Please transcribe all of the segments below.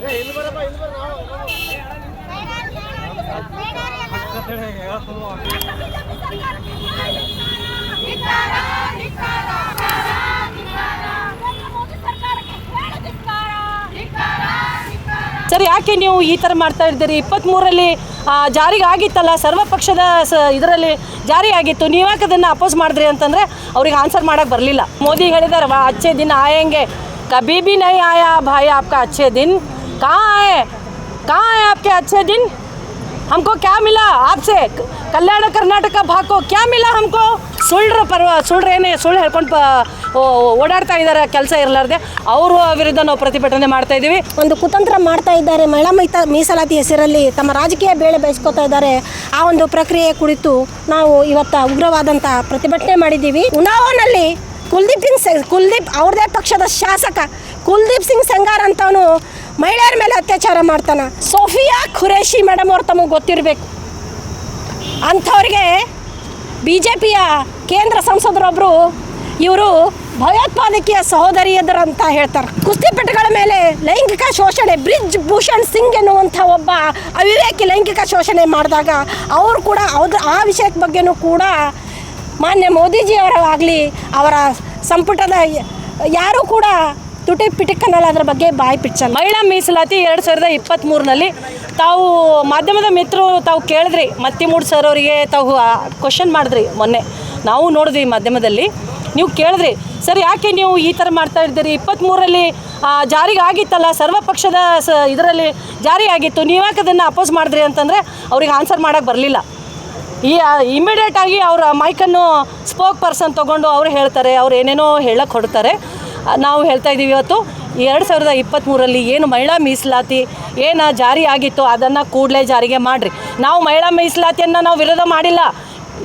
Sir, ಯಾಕೆ ನೀವು ಈ ಥರ ಮಾಡ್ತಾ ಇದ್ದೀರಿ? 23ರಲ್ಲಿ ಜಾರಿಗೆ ಆಗಿತ್ತಲ್ಲ, ಸರ್ವಪಕ್ಷದ ಇದರಲ್ಲಿ ಜಾರಿ ಆಗಿತ್ತು, ನೀವ್ಯಾಕೆ ಅದನ್ನು ಅಪೋಸ್ ಮಾಡಿದ್ರಿ ಅಂತಂದರೆ ಅವ್ರಿಗೆ ಆನ್ಸರ್ ಮಾಡೋಕ್ಕೆ ಬರಲಿಲ್ಲ. ಮೋದಿ ಹೇಳಿದಾರೆ, ಅಚ್ಚೆ ದಿನ ಆಯಂಗೆ, ಕಭಿ ಭಿ ನಹೀ ಆಯಾ ಭಾಯಿ ಆಪ್ಕಾ ಅಚ್ಚೆ ದಿನ್, ಕहाँ है आपके अच्छे दिन? हमको क्या मिला आपसे? कल्याण कर्नाटक भाग को क्या मिला हमको? ಸುಳ್ಳು ಹೇಳ್ಕೊಂಡು ಓಡಾಡ್ತಾ ಇದ್ದಾರೆ, ಕೆಲಸ ಇರಲಾರ್ದೆ. ಅವ್ರ ವಿರುದ್ಧ ನಾವು ಪ್ರತಿಭಟನೆ ಮಾಡ್ತಾ ಇದ್ದೀವಿ. ಒಂದು ಕುತಂತ್ರ ಮಾಡ್ತಾ ಇದ್ದಾರೆ. ಮಹಿಳಾ ಮೀಸಲಾತಿ ಹೆಸರಲ್ಲಿ ತಮ್ಮ ರಾಜಕೀಯ ಬೇಳೆ ಬೇಯಿಸ್ಕೊತಾ ಇದ್ದಾರೆ. ಆ ಒಂದು ಪ್ರಕ್ರಿಯೆ ಕುರಿತು ನಾವು ಇವತ್ತು ಉಗ್ರವಾದಂಥ ಪ್ರತಿಭಟನೆ ಮಾಡಿದ್ದೀವಿ. ಉನ್ನಾವೋನಲ್ಲಿ ಕುಲ್ದೀಪ್ ಅವ್ರದೇ ಪಕ್ಷದ ಶಾಸಕ ಕುಲ್ದೀಪ್ ಸಿಂಗ್ ಸೆಂಗಾರ್ ಅಂತವನು ಮಹಿಳೆಯರ ಮೇಲೆ ಅತ್ಯಾಚಾರ ಮಾಡ್ತಾನೆ. ಸೋಫಿಯಾ ಖುರೇಶಿ ಮೇಡಮ್ ಅವ್ರು ತಮಗೆ ಗೊತ್ತಿರಬೇಕು. ಅಂಥವ್ರಿಗೆ BJPಯ ಕೇಂದ್ರ ಸಂಸದರೊಬ್ಬರು ಇವರು ಭಯೋತ್ಪಾದಕೀಯ ಸಹೋದರಿಯರು ಅಂತ ಹೇಳ್ತಾರೆ. ಕುಸ್ತಿಪಟುಗಳ ಮೇಲೆ ಲೈಂಗಿಕ ಶೋಷಣೆ, ಬ್ರಿಜ್ ಭೂಷಣ್ ಸಿಂಗ್ ಎನ್ನುವಂಥ ಒಬ್ಬ ಅವಿವೇಕಿ ಲೈಂಗಿಕ ಶೋಷಣೆ ಮಾಡಿದಾಗ ಅವರು ಕೂಡ ಆ ವಿಷಯದ ಬಗ್ಗೆನೂ ಕೂಡ ಮಾನ್ಯ ಮೋದಿಜಿಯವರಾಗಲಿ ಅವರ ಸಂಪುಟದ ಯಾರೂ ಕೂಡ ತುಟಿ ಪಿಟಿಕನಲ್ಲಿ ಅದರ ಬಗ್ಗೆ ಬಾಯಿ ಪಿಚ್ಚಲ್ಲ. ಮಹಿಳಾ ಮೀಸಲಾತಿ 2023ನಲ್ಲಿ ತಾವು ಮಾಧ್ಯಮದ ಮಿತ್ರರು ತಾವು ಕೇಳಿದ್ರಿ, ಮತ್ತಿಮೂಡ್ ಸರ್ ಅವರಿಗೆ ತಾವು ಕ್ವಶನ್ ಮಾಡಿದ್ರಿ. ಮೊನ್ನೆ ನಾವು ನೋಡಿದ್ವಿ ಮಾಧ್ಯಮದಲ್ಲಿ, ನೀವು ಕೇಳಿದ್ರಿ, ಸರ್ ಯಾಕೆ ನೀವು ಈ ಥರ ಮಾಡ್ತಾ ಇದ್ದೀರಿ? 23ರಲ್ಲಿ ಜಾರಿಗೆ ಆಗಿತ್ತಲ್ಲ, ಸರ್ವಪಕ್ಷದ ಇದರಲ್ಲಿ ಜಾರಿ ಆಗಿತ್ತು, ನೀವ್ಯಾಕೆ ಅದನ್ನು ಅಪೋಸ್ ಮಾಡಿದ್ರಿ ಅಂತಂದರೆ ಅವ್ರಿಗೆ ಆನ್ಸರ್ ಮಾಡೋಕ್ಕೆ ಬರಲಿಲ್ಲ. ಇಮಿಡಿಯೇಟಾಗಿ ಅವರ ಮೈಕನ್ನು ಸ್ಪೋಕ್ ಪರ್ಸನ್ ತೊಗೊಂಡು ಅವರು ಹೇಳ್ತಾರೆ, ಅವ್ರು ಏನೇನೋ ಹೇಳಕ್ಕೆ ಹೊಡ್ತಾರೆ. ನಾವು ಹೇಳ್ತಾ ಇದ್ದೀವಿ, ಇವತ್ತು 2023ರಲ್ಲಿ ಏನು ಮಹಿಳಾ ಮೀಸಲಾತಿ ಏನು ಜಾರಿ ಆಗಿತ್ತು ಅದನ್ನು ಕೂಡಲೇ ಜಾರಿಗೆ ಮಾಡಿರಿ. ನಾವು ಮಹಿಳಾ ಮೀಸಲಾತಿಯನ್ನು ನಾವು ವಿರೋಧ ಮಾಡಿಲ್ಲ.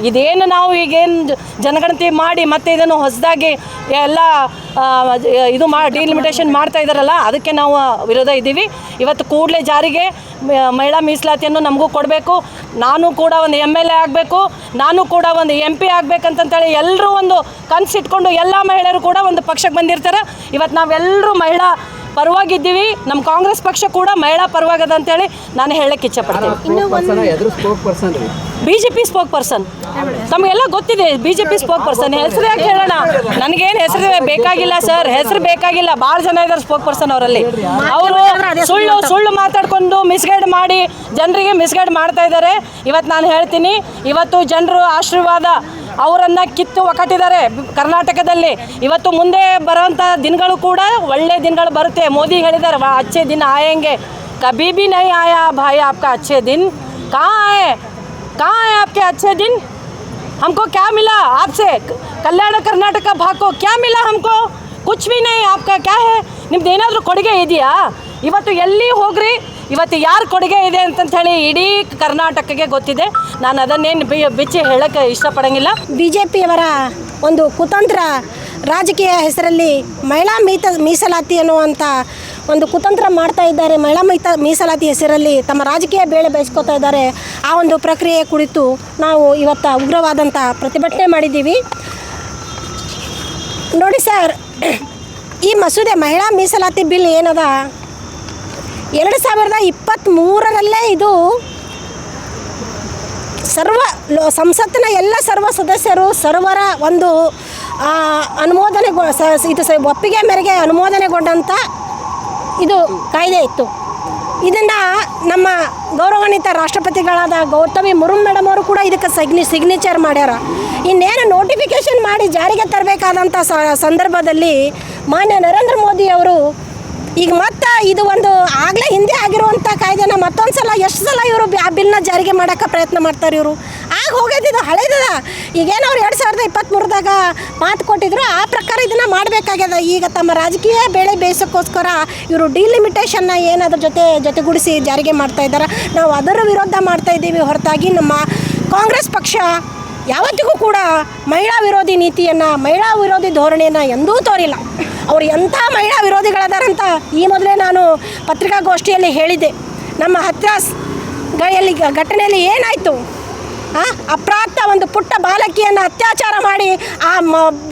ಇದೇನು ನಾವು ಈಗೇನು ಜನಗಣತಿ ಮಾಡಿ ಮತ್ತೆ ಇದನ್ನು ಹೊಸದಾಗಿ ಎಲ್ಲ ಇದು ಡಿಲಿಮಿಟೇಷನ್ ಮಾಡ್ತಾ ಇದ್ದಾರಲ್ಲ, ಅದಕ್ಕೆ ನಾವು ವಿರೋಧ ಇದ್ದೀವಿ. ಇವತ್ತು ಕೂಡಲೇ ಜಾರಿಗೆ ಮಹಿಳಾ ಮೀಸಲಾತಿಯನ್ನು ನಮಗೂ ಕೊಡಬೇಕು. ನಾನು ಕೂಡ ಒಂದು MLA ಆಗಬೇಕು, ನಾನು ಕೂಡ ಒಂದು MP ಆಗಬೇಕಂತಂತೇಳಿ ಎಲ್ಲರೂ ಒಂದು ಕನಸಿಟ್ಕೊಂಡು ಎಲ್ಲ ಮಹಿಳೆಯರು ಕೂಡ ಒಂದು ಪಕ್ಷಕ್ಕೆ ಬಂದಿರ್ತಾರೆ. ಇವತ್ತು ನಾವೆಲ್ಲರೂ ಮಹಿಳಾ ಪರವಾಗಿದ್ದೀವಿ. ನಮ್ಮ ಕಾಂಗ್ರೆಸ್ ಪಕ್ಷ ಕೂಡ ಮಹಿಳಾ ಪರವಾಗದ ಅಂತೇಳಿ ನಾನು ಹೇಳಕ್ಕೆ ಇಚ್ಛೆಪಡ್ತೀನಿ. BJP ಸ್ಪೋಕ್ ಪರ್ಸನ್ ತಮಗೆಲ್ಲ ಗೊತ್ತಿದೆ. BJP ಸ್ಪೋಕ್ ಪರ್ಸನ್ ಹೆಸರು ಯಾಕೆ ಹೇಳೋಣ? ನನಗೇನು ಹೆಸರು ಬೇಕಾಗಿಲ್ಲ ಸರ್, ಹೆಸರು ಬೇಕಾಗಿಲ್ಲ. ಭಾಳ ಜನ ಇದ್ದಾರೆ ಸ್ಪೋಕ್ ಪರ್ಸನ್ ಅವರಲ್ಲಿ. ಅವರು ಸುಳ್ಳು ಮಾತಾಡ್ಕೊಂಡು ಮಿಸ್ಗೈಡ್ ಮಾಡಿ ಜನರಿಗೆ ಮಿಸ್ಗೈಡ್ ಮಾಡ್ತಾ ಇದ್ದಾರೆ. ಇವತ್ತು ನಾನು ಹೇಳ್ತೀನಿ, ಇವತ್ತು ಜನರು ಆಶೀರ್ವಾದ ಅವರನ್ನು ಕಿತ್ತು ಒಕ್ಕಟ್ಟಿದ್ದಾರೆ ಕರ್ನಾಟಕದಲ್ಲಿ. ಇವತ್ತು ಮುಂದೆ ಬರೋವಂಥ ದಿನಗಳು ಕೂಡ ಒಳ್ಳೆ ದಿನಗಳು ಬರುತ್ತೆ. ಮೋದಿ ಹೇಳಿದ್ದಾರೆ, ಅಚ್ಚೆ ದಿನ ಆಯಂಗೆ, ಕಭಿ ಭಿ ನಹೀ ಆಯಾ ಭಾಯಿ ಆಪ್ಕಾ ಅಚ್ಚೆ ದಿನ್, ಕहाँ है आपके अच्छे दिन? हमको क्या मिला आपसे? कल्याण कर्नाटक भाग को क्या मिला हमको? कुछ भी नहीं. आपका क्या है? ನಿಮ್ದು ಏನಾದರೂ ಕೊಡುಗೆ ಇದೆಯಾ? ಇವತ್ತು ಎಲ್ಲಿ ಹೋಗ್ರಿ, ಇವತ್ತು ಯಾರು ಕೊಡುಗೆ ಇದೆ ಅಂತಂಥೇಳಿ ಇಡೀ ಕರ್ನಾಟಕಕ್ಕೆ ಗೊತ್ತಿದೆ. ನಾನು ಅದನ್ನೇನು ಬಿಚ್ಚಿ ಹೇಳೋಕ್ಕೆ ಇಷ್ಟಪಡೋಂಗಿಲ್ಲ. BJPಯವರ ಒಂದು ಕುತಂತ್ರ ರಾಜಕೀಯ ಹೆಸರಲ್ಲಿ ಮಹಿಳಾ ಮೀಸಲಾತಿ ಅನ್ನುವಂಥ ಒಂದು ಕುತಂತ್ರ ಮಾಡ್ತಾ ಇದ್ದಾರೆ. ಮಹಿಳಾ ಮೀಸಲಾತಿ ಹೆಸರಲ್ಲಿ ತಮ್ಮ ರಾಜಕೀಯ ಬೇಳೆ ಬೇಯಿಸ್ಕೊತಾ ಇದ್ದಾರೆ. ಆ ಒಂದು ಪ್ರಕ್ರಿಯೆ ಕುರಿತು ನಾವು ಇವತ್ತು ಉಗ್ರವಾದಂಥ ಪ್ರತಿಭಟನೆ ಮಾಡಿದ್ದೀವಿ. ನೋಡಿ ಸರ್, ಈ ಮಸೂದೆ ಮಹಿಳಾ ಮೀಸಲಾತಿ ಬಿಲ್ ಏನದ 2023ರಲ್ಲೇ ಇದು ಸಂಸತ್ತಿನ ಎಲ್ಲ ಸರ್ವ ಸದಸ್ಯರು ಸರ್ವರ ಒಂದು ಒಪ್ಪಿಗೆ ಮೇರೆಗೆ ಅನುಮೋದನೆಗೊಂಡಂಥ ಇದು ಕಾಯ್ದೆ ಇತ್ತು. ಇದನ್ನು ನಮ್ಮ ಗೌರವಾನ್ವಿತ ರಾಷ್ಟ್ರಪತಿಗಳಾದ ಗೌತಮಿ ಮುರ್ಮು ಮೇಡಮ್ ಅವರು ಕೂಡ ಇದಕ್ಕೆ ಸಿಗ್ನೇಚರ್ ಮಾಡ್ಯಾರ. ಇನ್ನೇನು ನೋಟಿಫಿಕೇಷನ್ ಮಾಡಿ ಜಾರಿಗೆ ತರಬೇಕಾದಂಥ ಸಂದರ್ಭದಲ್ಲಿ ಮಾನ್ಯ ನರೇಂದ್ರ ಮೋದಿ ಅವರು ಈಗ ಮತ್ತೆ ಇದು ಒಂದು ಆಗಲೇ ಹಿಂದೆ ಆಗಿರುವಂಥ ಕಾಯ್ದೆನ ಮತ್ತೊಂದು ಸಲ ಎಷ್ಟು ಸಲ ಇವರು ಆ ಬಿಲ್ನ ಜಾರಿಗೆ ಮಾಡೋಕ್ಕೆ ಪ್ರಯತ್ನ ಮಾಡ್ತಾರೆ. ಇವರು ಆಗ ಹೋಗೈತಿದ್ದು ಹಳೇದದ. ಈಗೇನು ಅವ್ರು 2023ದಾಗ ಮಾತು ಕೊಟ್ಟಿದ್ರು ಆ ಪ್ರಕಾರ ಇದನ್ನು ಮಾಡಬೇಕಾಗ್ಯದ. ಈಗ ತಮ್ಮ ರಾಜಕೀಯ ಬೇಳೆ ಬೇಯಿಸೋಕ್ಕೋಸ್ಕರ ಇವರು ಡಿಲಿಮಿಟೇಷನ್ನ ಏನಾದ್ರ ಜೊತೆಗೂಡಿಸಿ ಜಾರಿಗೆ ಮಾಡ್ತಾ ಇದ್ದಾರೆ. ನಾವು ಅದರ ವಿರೋಧ ಮಾಡ್ತಾ ಇದ್ದೀವಿ ಹೊರತಾಗಿ ನಮ್ಮ ಕಾಂಗ್ರೆಸ್ ಪಕ್ಷ ಯಾವತ್ತಿಗೂ ಕೂಡ ಮಹಿಳಾ ವಿರೋಧಿ ನೀತಿಯನ್ನು, ಮಹಿಳಾ ವಿರೋಧಿ ಧೋರಣೆಯನ್ನು ಎಂದೂ ತೋರಿಲ್ಲ. ಅವರು ಎಂಥ ಮಹಿಳಾ ವಿರೋಧಿಗಳದಾರಂತ ಈ ಮೊದಲೇ ನಾನು ಪತ್ರಿಕಾಗೋಷ್ಠಿಯಲ್ಲಿ ಹೇಳಿದ್ದೆ. ನಮ್ಮ ಹತ್ರಾಸ್ಗಳಲ್ಲಿ ಘಟನೆಯಲ್ಲಿ ಏನಾಯಿತು, ಅಪ್ರಾಪ್ತ ಒಂದು ಪುಟ್ಟ ಬಾಲಕಿಯನ್ನು ಅತ್ಯಾಚಾರ ಮಾಡಿ ಆ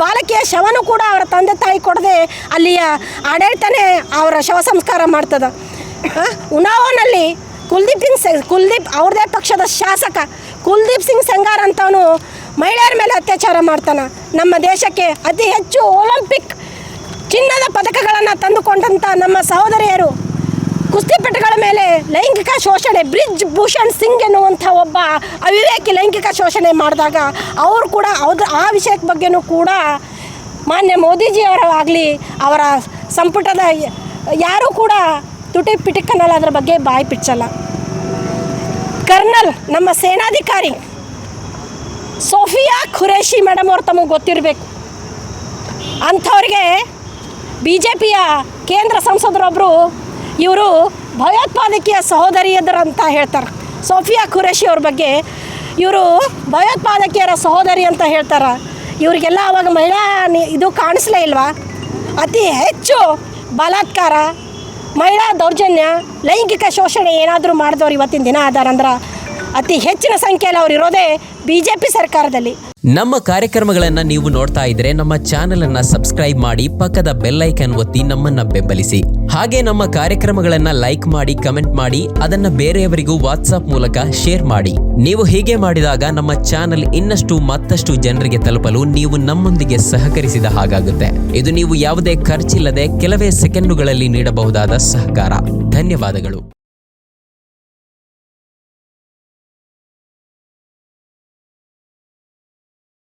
ಬಾಲಕಿಯ ಶವನೂ ಕೂಡ ಅವರ ತಂದೆ ತಾಯಿ ಕೊಡದೆ ಅಲ್ಲಿಯ ಆಡಳಿತನೇ ಅವರ ಶವ ಸಂಸ್ಕಾರ ಮಾಡ್ತದೆ. ಉನ್ನಾವೋನಲ್ಲಿ ಕುಲ್ದೀಪ್ ಅವ್ರದೇ ಪಕ್ಷದ ಶಾಸಕ ಕುಲ್ದೀಪ್ ಸಿಂಗ್ ಸೆಂಗಾರ್ ಅಂತವನು ಮಹಿಳೆಯರ ಮೇಲೆ ಅತ್ಯಾಚಾರ ಮಾಡ್ತಾನೆ. ನಮ್ಮ ದೇಶಕ್ಕೆ ಅತಿ ಹೆಚ್ಚು ಒಲಿಂಪಿಕ್ ಚಿನ್ನದ ಪದಕಗಳನ್ನು ತಂದುಕೊಂಡಂಥ ನಮ್ಮ ಸಹೋದರಿಯರು ಕುಸ್ತಿಪಟುಗಳ ಮೇಲೆ ಲೈಂಗಿಕ ಶೋಷಣೆ, ಬ್ರಿಜ್ ಭೂಷಣ್ ಸಿಂಗ್ ಎನ್ನುವಂಥ ಒಬ್ಬ ಅವಿವೇಕಿ ಲೈಂಗಿಕ ಶೋಷಣೆ ಮಾಡಿದಾಗ ಅವರು ಕೂಡ ಆ ವಿಷಯದ ಬಗ್ಗೆನೂ ಕೂಡ ಮಾನ್ಯ ಮೋದಿಜಿಯವರಾಗಲಿ ಅವರ ಸಂಪುಟದ ಯಾರೂ ಕೂಡ ತುಟಿ ಪಿಟಿಕನಲ್ಲಿ ಅದರ ಬಗ್ಗೆ ಬಾಯಿ ಬಿಚ್ಚಲ್ಲ. ಕರ್ನಲ್ ನಮ್ಮ ಸೇನಾಧಿಕಾರಿ ಸೋಫಿಯಾ ಖುರೇಶಿ ಮೇಡಮ್ ಅವ್ರು ತಮಗೆ ಗೊತ್ತಿರಬೇಕು. ಅಂಥವ್ರಿಗೆ BJPಯ ಕೇಂದ್ರ ಸಂಸದರೊಬ್ಬರು ಇವರು ಭಯೋತ್ಪಾದಕೀಯ ಸಹೋದರಿಯರಂತ ಹೇಳ್ತಾರೆ. ಸೋಫಿಯಾ ಖುರೇಶಿ ಅವ್ರ ಬಗ್ಗೆ ಇವರು ಭಯೋತ್ಪಾದಕಿಯರ ಸಹೋದರಿ ಅಂತ ಹೇಳ್ತಾರೆ. ಇವರಿಗೆಲ್ಲ ಅವಾಗ ಮಹಿಳಾ ಇದು ಕಾಣಿಸ್ಲೇ ಇಲ್ವಾ? ಅತಿ ಹೆಚ್ಚು ಬಲಾತ್ಕಾರ, ಮಹಿಳಾ ದೌರ್ಜನ್ಯ, ಲೈಂಗಿಕ ಶೋಷಣೆ ಏನಾದರೂ ಮಾಡಿದವ್ರು ಇವತ್ತಿನ ದಿನ ಅದಾರಂದ್ರೆ ಅತಿ ಹೆಚ್ಚಿನ ಸಂಖ್ಯೆಯಲ್ಲಿ ಅವ್ರು ಇರೋದೇ BJP ಸರ್ಕಾರದಲ್ಲಿ. ನಮ್ಮ ಕಾರ್ಯಕ್ರಮಗಳನ್ನು ನೀವು ನೋಡ್ತಾ ಇದ್ರೆ ನಮ್ಮ ಚಾನೆಲ್ ಅನ್ನ ಸಬ್ಸ್ಕ್ರೈಬ್ ಮಾಡಿ, ಪಕ್ಕದ ಬೆಲ್ ಐಕನ್ ಒತ್ತಿ ನಮ್ಮನ್ನ ಬೆಂಬಲಿಸಿ. ಹಾಗೆ ನಮ್ಮ ಕಾರ್ಯಕ್ರಮಗಳನ್ನ ಲೈಕ್ ಮಾಡಿ, ಕಮೆಂಟ್ ಮಾಡಿ, ಅದನ್ನ ಬೇರೆಯವರಿಗೂ ವಾಟ್ಸ್ಆಪ್ ಮೂಲಕ ಶೇರ್ ಮಾಡಿ. ನೀವು ಹೀಗೆ ಮಾಡಿದಾಗ ನಮ್ಮ ಚಾನೆಲ್ ಮತ್ತಷ್ಟು ಜನರಿಗೆ ತಲುಪಲು ನೀವು ನಮ್ಮೊಂದಿಗೆ ಸಹಕರಿಸಿದ ಹಾಗಾಗುತ್ತೆ. ಇದು ನೀವು ಯಾವುದೇ ಖರ್ಚಿಲ್ಲದೆ ಕೆಲವೇ ಸೆಕೆಂಡುಗಳಲ್ಲಿ ನೀಡಬಹುದಾದ ಸಹಕಾರ. ಧನ್ಯವಾದಗಳು.